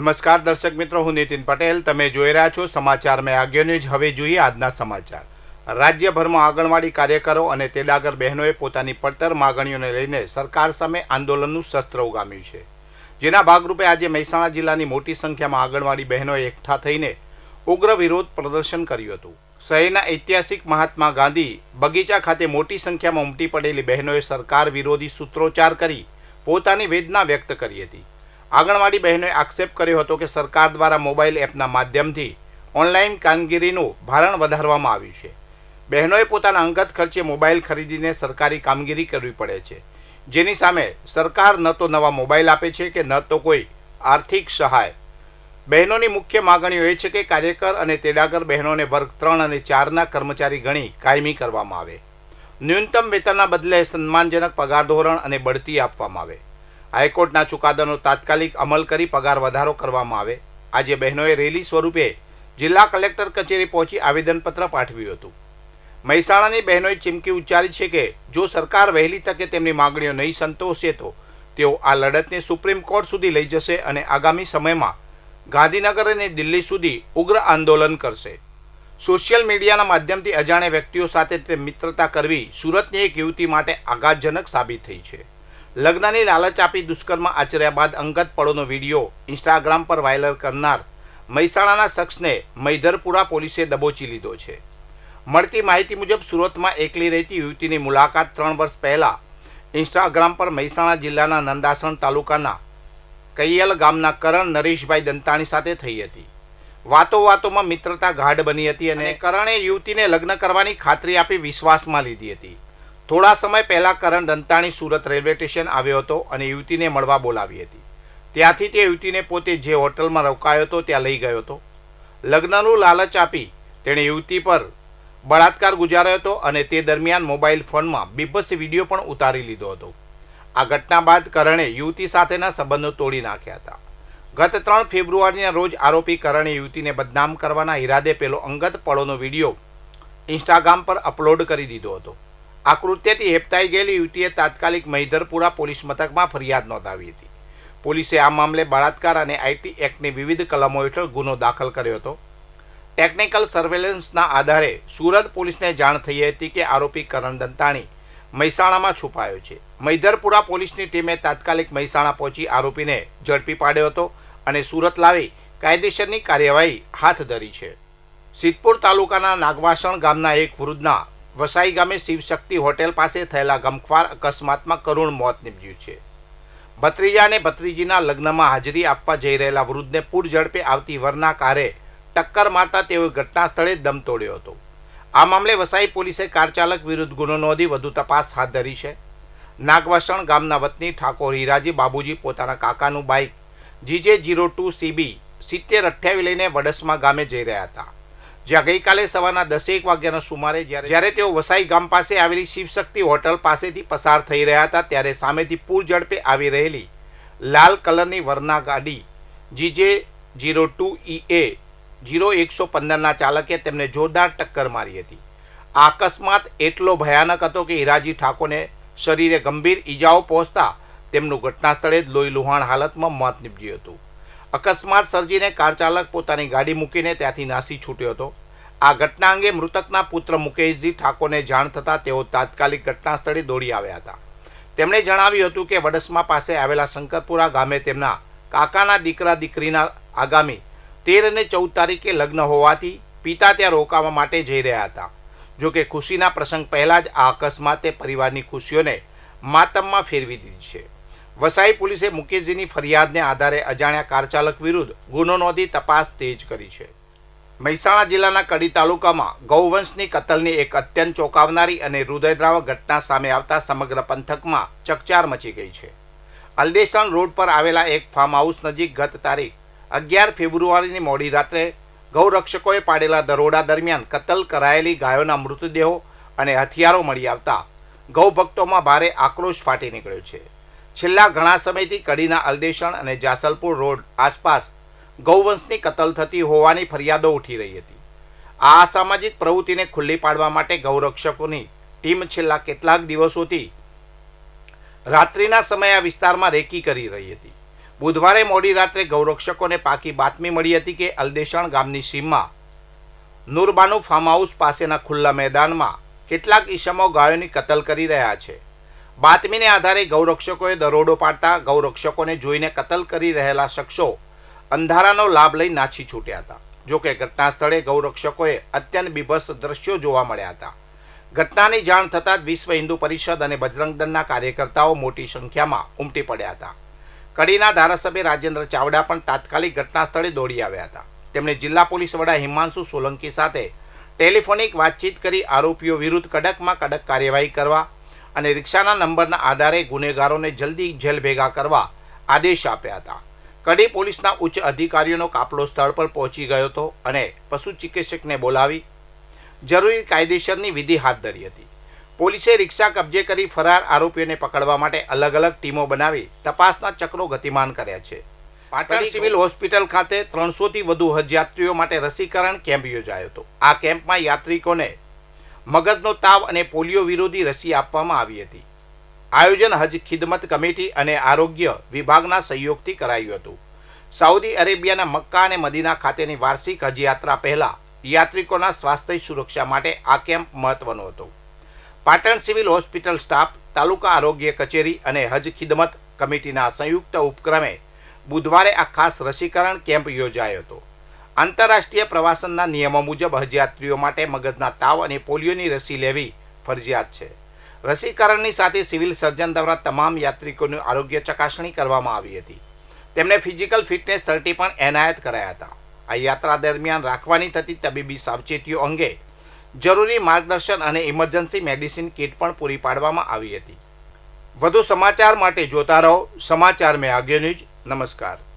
નમસ્કાર દર્શક મિત્રો, હું નીતિન પટેલ. તમે જોઈ રહ્યા છો સમાચાર મેં આગળ ન્યૂઝ. હવે જોઈએ આજના સમાચાર. રાજ્યભરમાં આંગણવાડી કાર્યકરો અને તેડાગર બહેનોએ પોતાની પડતર માગણીઓને લઈને સરકાર સામે આંદોલનનું શસ્ત્ર ઉગામ્યું છે, જેના ભાગરૂપે આજે મહેસાણા જિલ્લાની મોટી સંખ્યામાં આંગણવાડી બહેનોએ એકઠા થઈને ઉગ્ર વિરોધ પ્રદર્શન કર્યું હતું. શહેરના ઐતિહાસિક મહાત્મા ગાંધી બગીચા ખાતે મોટી સંખ્યામાં ઉમટી પડેલી બહેનોએ સરકાર વિરોધી સૂત્રોચ્ચાર કરી પોતાની વેદના વ્યક્ત કરી હતી. આંગણવાડી બહેનોએ આક્ષેપ કર્યો હતો કે સરકાર દ્વારા મોબાઈલ એપના માધ્યમથી ઓનલાઈન કામગીરીનું ભારણ વધારવામાં આવ્યું છે. બહેનોએ પોતાના અંગત ખર્ચે મોબાઈલ ખરીદીને સરકારી કામગીરી કરવી પડે છે, જેની સામે સરકાર ન તો નવા મોબાઈલ આપે છે કે ન તો કોઈ આર્થિક સહાય. બહેનોની મુખ્ય માગણીઓ એ છે કે કાર્યકર અને તેડાગર બહેનોને વર્ગ 3 અને 4ના કર્મચારી ગણી કાયમી કરવામાં આવે, ન્યૂનતમ વેતનના બદલે સન્માનજનક પગાર ધોરણ અને બઢતી આપવામાં આવે, હાઈકોર્ટના ચુકાદાનો તાત્કાલિક અમલ કરી પગાર વધારો કરવામાં આવે. આજે બહેનોએ રેલી સ્વરૂપે જિલ્લા કલેક્ટર કચેરી પહોંચી આવેદનપત્ર પાઠવ્યું હતું. મહેસાણાની બહેનોએ ચીમકી ઉચ્ચારી છે કે જો સરકાર વહેલી તકે તેમની માગણીઓ નહીં સંતોષે તો તેઓ આ લડતને સુપ્રીમ કોર્ટ સુધી લઈ જશે અને આગામી સમયમાં ગાંધીનગર અને દિલ્હી સુધી ઉગ્ર આંદોલન કરશે. સોશિયલ મીડિયાના માધ્યમથી અજાણ્યા વ્યક્તિઓ સાથે મિત્રતા કરવી સુરતની એક યુવતી માટે આઘાતજનક સાબિત થઈ છે. લગ્નની લાલચ આપી દુષ્કર્મ આચર્યા બાદ અંગત પળોનો વિડીયો ઇન્સ્ટાગ્રામ પર વાયરલ કરનાર મહેસાણાના શખ્સને મૈધરપુરા પોલીસે દબોચી લીધો છે. મળતી માહિતી મુજબ સુરતમાં એકલી રહેતી યુવતીની મુલાકાત 3 વર્ષ પહેલા ઇન્સ્ટાગ્રામ પર મહેસાણા જિલ્લાના નંદાસણ તાલુકાના કૈયલ ગામના કરણ નરેશભાઈ દંતાણી સાથે થઈ હતી. વાતોમાં મિત્રતા ગાઢ બની હતી અને કરણે યુવતીને લગ્ન કરવાની ખાતરી આપી વિશ્વાસમાં લીધી હતી. થોડા સમય પહેલા કરણ દંતાણી સુરત રેલવે સ્ટેશન આવ્યો હતો અને યુવતીને મળવા બોલાવી હતી. ત્યાંથી તે યુવતીને પોતે જે હોટલમાં રોકાયો હતો ત્યાં લઈ ગયો હતો. લગ્નનું લાલચ આપી તેણે યુવતી પર બળાત્કાર ગુજાર્યો હતો અને તે દરમિયાન મોબાઈલ ફોનમાં બીભત્સ વિડીયો પણ ઉતારી લીધો હતો. આ ઘટના બાદ કરણે યુવતી સાથેના સંબંધો તોડી નાખ્યા હતા. ગત 3 ફેબ્રુઆરીના રોજ આરોપી કરણે યુવતીને બદનામ કરવાના ઈરાદે પેલો અંગત પળોનો વિડીયો ઇન્સ્ટાગ્રામ પર અપલોડ કરી દીધો હતો. આ કૃત્યથી હેપતાઈ ગયેલી યુવતીએ તાત્કાલિક મૈધરપુરા પોલીસ મથકમાં ફરિયાદ નોંધાવી હતી. પોલીસે આ મામલે બળાત્કાર અને આઈટી એક્ટની વિવિધ કલમો હેઠળ ગુનો દાખલ કર્યો હતો. ટેકનિકલ સર્વેલન્સના આધારે સુરત પોલીસને જાણ થઈ હતી કે આરોપી કરણ દંતાણી મહેસાણામાં છુપાયો છે. મૈધરપુરા પોલીસની ટીમે તાત્કાલિક મહેસાણા પહોંચી આરોપીને ઝડપી પાડ્યો હતો અને સુરત લાવી કાયદેસરની કાર્યવાહી હાથ ધરી છે. સિદ્ધપુર તાલુકાના નાગવાસણ ગામના એક વૃદ્ધના વસાઈ ગામે શિવશક્તિ હોટેલ પાસે થયેલા ગમખ્વાર અકસ્માતમાં કરુણ મોત નીપજ્યું છે. ભત્રીજા અને ભત્રીજીના લગ્નમાં હાજરી આપવા જઈ રહેલા વૃદ્ધને પૂર ઝડપે આવતી વરના કારે ટક્કર મારતા તેઓએ ઘટના સ્થળે દમ તોડ્યો હતો. આ મામલે વસાઈ પોલીસે કાર ચાલક વિરુદ્ધ ગુનો નોંધી વધુ તપાસ હાથ ધરી છે. નાગવાસણ ગામના વતની ઠાકોર હીરાજી બાબુજી પોતાના કાકાનું બાઇક GJ02 CB 7028 લઈને વડસમા ગામે જઈ રહ્યા હતા, જ્યાં ગઈકાલે સવારના 10:01 વાગ્યાના સુમારે જ્યારે તેઓ વસાઈ ગામ પાસે આવેલી શિવશક્તિ હોટલ પાસેથી પસાર થઈ રહ્યા હતા ત્યારે સામેથી પૂર ઝડપે આવી રહેલી લાલ કલરની વરના ગાડી GJ02EA 0115ના ચાલકે તેમને જોરદાર ટક્કર મારી હતી. આ અકસ્માત એટલો ભયાનક હતો કે હીરાજી ઠાકોરને શરીરે ગંભીર ઈજાઓ પહોંચતા તેમનું ઘટના સ્થળે જ લોહી લુહાણ હાલતમાં મોત નીપજ્યું હતું. અકસ્માત સર્જીને કાર ચાલક પોતાની ગાડી મૂકીને ત્યાંથી નાસી છૂટ્યો હતો. આ ઘટના અંગે મૃતકના પુત્ર મુકેશજી ઠાકોરને જાણ થતાં તેઓ તાત્કાલિક ઘટના સ્થળે દોડી આવ્યા હતા. તેમણે જણાવ્યું હતું કે વડસમા પાસે આવેલા શંકરપુરા ગામે તેમના કાકાના દીકરા દીકરીના આગામી 13 અને 14 તારીખે લગ્ન હોવાથી પિતા ત્યાં રોકાવા માટે જઈ રહ્યા હતા. જોકે ખુશીના પ્રસંગ પહેલાં જ આ અકસ્માતે પરિવારની ખુશીઓને માતમમાં ફેરવી દીધી છે. વસાઈ પોલીસે મુકેશજીની ફરિયાદને આધારે અજાણ્યા કાર ચાલક વિરુદ્ધ ગુનો નોંધી તપાસ તેજ કરી છે. મહેસાણા જિલ્લાના કડી તાલુકામાં ગૌવંશની કતલની એક અત્યંત ચોંકાવનારી અને હૃદયદ્રાવક ઘટના સામે આવતા સમગ્ર પંથકમાં ચકચાર મચી ગઈ છે. અલદેસણ રોડ પર આવેલા એક ફાર્મ હાઉસ નજીક ગત તારીખ 11 ફેબ્રુઆરીની મોડી રાત્રે ગૌરક્ષકોએ પાડેલા દરોડા દરમિયાન કતલ કરાયેલી ગાયોના મૃતદેહો અને હથિયારો મળી આવતા ગૌભક્તોમાં ભારે આક્રોશ ફાટી નીકળ્યો છે. છેલ્લા ઘણા સમયથી કડીના અલદેસણ અને જાસલપુર રોડ આસપાસ ગૌવંશની કતલ થતી હોવાની ફરિયાદો ઉઠી રહી હતી. આ અસામાજિક પ્રવૃત્તિને ખુલ્લી પાડવા માટે ગૌરક્ષકોની ટીમ છેલ્લા કેટલાક દિવસોથી રાત્રિના સમયે આ વિસ્તારમાં રેકી કરી રહી હતી. બુધવારે મોડી રાત્રે ગૌરક્ષકોને પાકી બાતમી મળી હતી કે અલદેશણ ગામની સીમમાં નૂરબાનુ ફાર્મ હાઉસ પાસેના ખુલ્લા મેદાનમાં કેટલાક ઈસમો ગાયોની કતલ કરી રહ્યા છે. બાતમીને આધારે ગૌરક્ષકોએ દરોડો પાડતા ગૌરક્ષકોને જોઈને કતલ કરી રહેલા શખ્સો અંધારાનો લાભ લઈ નાસી છૂટ્યા હતા. જોકે ઘટના સ્થળે ગૌરક્ષકોએ અત્યંત બીભત્સ દ્રશ્યો જોવા મળ્યા હતા. ઘટનાની જાણ થતાં જ વિશ્વ હિન્દુ પરિષદ અને બજરંગ દળના કાર્યકર્તાઓ મોટી સંખ્યામાં ઉમટી પડ્યા હતા. કડીના ધારાસભ્ય રાજેન્દ્ર ચાવડા પણ તાત્કાલિક ઘટના સ્થળે દોડી આવ્યા હતા. તેમણે જિલ્લા પોલીસ વડા હિમાંશુ સોલંકી સાથે ટેલિફોનિક વાતચીત કરી આરોપીઓ વિરુદ્ધ કડકમાં કડક કાર્યવાહી કરવા અને રિક્ષાના નંબરના આધારે ગુનેગારોને જલ્દી જેલ ભેગા કરવા આદેશ આપ્યા હતા. કડી પોલીસના ઉચ્ચ અધિકારીઓનો કાફલો સ્થળ પર પહોંચી ગયો હતો અને પશુ ચિકિત્સકને બોલાવી જરૂરી કાયદેસરની વિધિ હાથ ધરી હતી. પોલીસે રિક્ષા કબજે કરી ફરાર આરોપીઓને પકડવા માટે અલગ અલગ ટીમો બનાવી તપાસના ચક્રો ગતિમાન કર્યા છે. પાટણ સિવિલ હોસ્પિટલ ખાતે 300થી વધુ હજ યાત્રીઓ માટે રસીકરણ કેમ્પ યોજાયો હતો. આ કેમ્પમાં યાત્રિકોને મગજનો તાવ અને પોલિયો વિરોધી રસી આપવામાં આવી હતી. આયોજન હજ ખિદમત કમિટી અને આરોગ્ય વિભાગના સહયોગથી કરાયું હતું. સાઉદી અરેબિયાના મક્કા અને મદીના ખાતેની વાર્ષિક હજ યાત્રા પહેલા યાત્રિકોના સ્વાસ્થ્ય સુરક્ષા માટે આ કેમ્પ મહત્વનો હતો. પાટણ સિવિલ હોસ્પિટલ સ્ટાફ, તાલુકા આરોગ્ય કચેરી અને હજ ખિદમત કમિટીના સંયુક્ત ઉપક્રમે બુધવારે આ ખાસ રસીકરણ કેમ્પ યોજાયો હતો. આંતરરાષ્ટ્રીય પ્રવાસનના નિયમો મુજબ હજયાત્રીઓ માટે મગજના તાવ અને પોલિયોની રસી લેવી ફરજિયાત છે. રસીકરણની સાથે સિવિલ સર્જન દ્વારા તમામ યાત્રિકોની આરોગ્ય ચકાસણી કરવામાં આવી હતી. તેમને ફિઝિકલ ફિટનેસ સર્ટી પણ એનાયત કરાયા હતા. આ યાત્રા દરમિયાન રાખવાની થતી તબીબી સાવચેતીઓ અંગે જરૂરી માર્ગદર્શન અને ઇમરજન્સી મેડિસિન કિટ પણ પૂરી પાડવામાં આવી હતી. વધુ સમાચાર માટે જોતા રહો સમાચાર મેં આગ્યો ન્યૂઝ. નમસ્કાર.